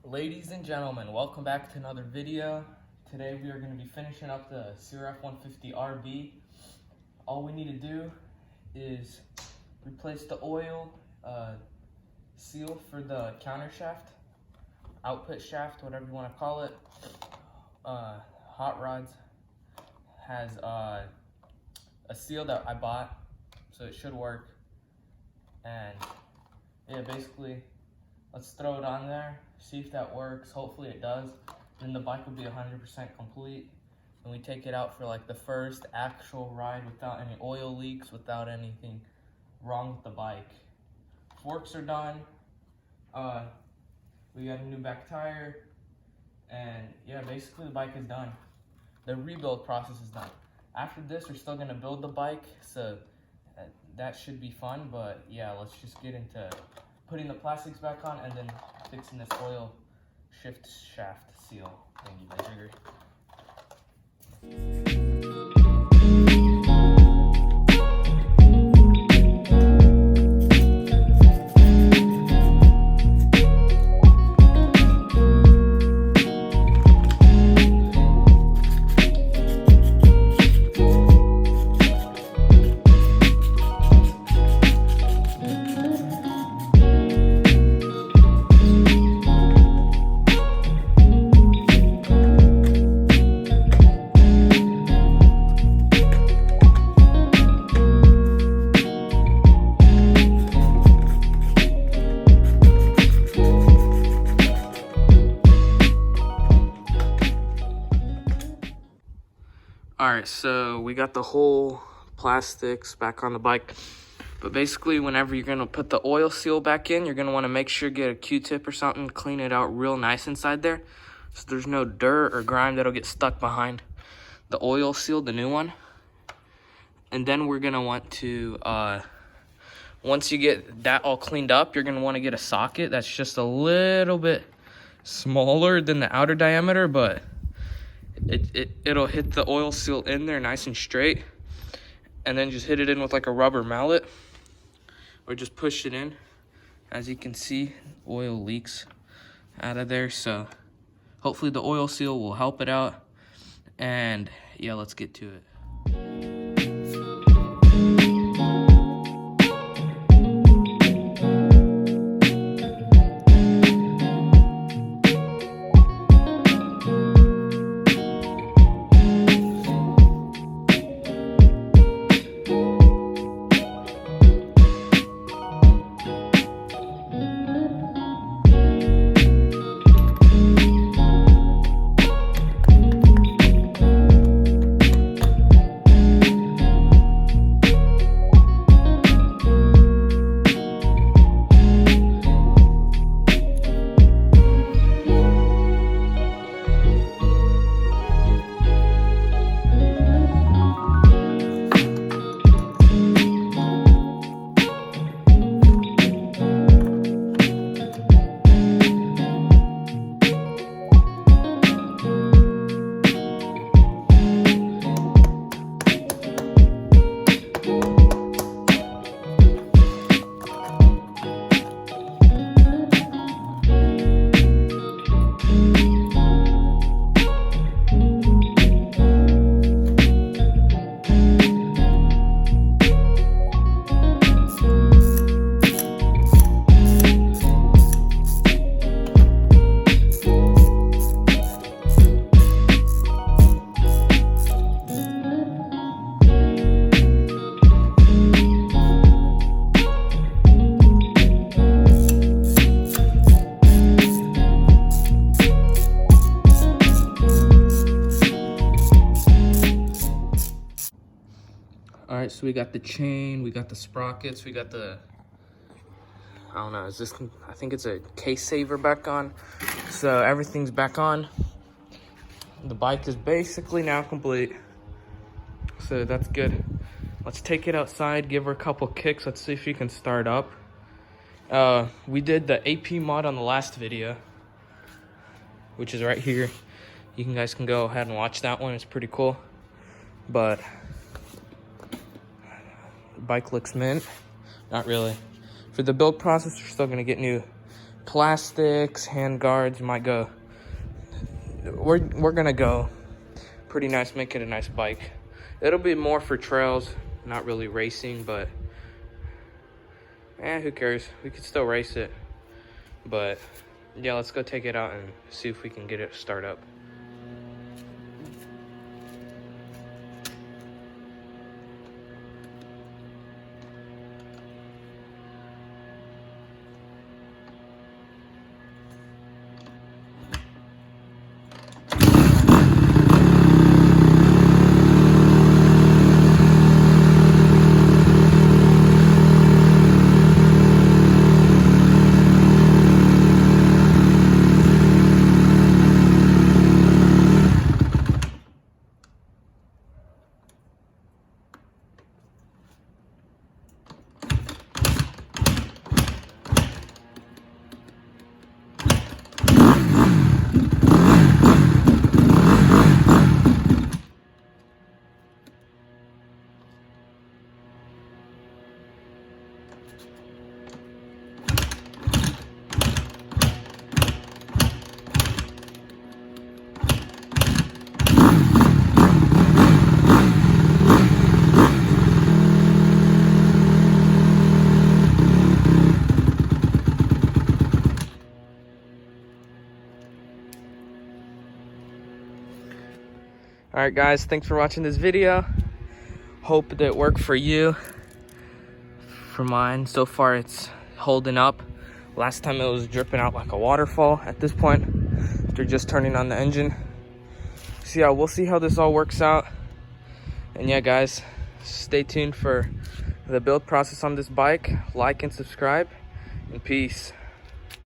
Ladies and gentlemen, welcome back to another video. Today we are going to be finishing up the CRF150RB. All we need to do is replace the oil seal for the countershaft, output shaft, whatever you want to call it. Hot Rods has a seal that I bought, so it should work. And yeah, basically, let's throw it on there, see if that works. Hopefully it does. Then the bike will be 100% complete. And we take it out for like the first actual ride without any oil leaks, without anything wrong with the bike. Forks are done. We got a new back tire. And yeah, basically the bike is done. The rebuild process is done. After this, we're still gonna build the bike, so that should be fun. But yeah, let's just get into putting the plastics back on and then fixing this oil shift shaft seal thingy majigger. Alright, so we got the whole plastics back on the bike. But basically, whenever you're going to put the oil seal back in, you're going to want to make sure get a Q-tip or something, clean it out real nice inside there, so there's no dirt or grime that'll get stuck behind the oil seal, the new one. And then we're going to want to, once you get that all cleaned up, you're going to want to get a socket that's just a little bit smaller than the outer diameter, but it'll hit the oil seal in there nice and straight, and then just hit it in with like a rubber mallet or just push it in. As you can see, oil leaks out of there, so hopefully the oil seal will help it out. And yeah, let's get to it. Alright, so we got the chain, we got the sprockets, we got the, I don't know, I think it's a case saver back on. So everything's back on. The bike is basically now complete. So that's good. Let's take it outside, give her a couple kicks. Let's see if she can start up. We did the AP mod on the last video, which is right here. You guys can go ahead and watch that one. It's pretty cool. But bike looks mint. Not really. For the build process, we're still gonna get new plastics, hand guards might go. We're gonna go pretty nice, make it a nice bike. It'll be more for trails, not really racing, but who cares? We could still race it. But yeah, let's go take it out and see if we can get it start up. All right, guys, thanks for watching this video. Hope that it worked for you. For mine, so far it's holding up. Last time it was dripping out like a waterfall at this point after just turning on the engine. So yeah, we'll see how this all works out. And yeah, guys, stay tuned for the build process on this bike. Like and subscribe, and peace.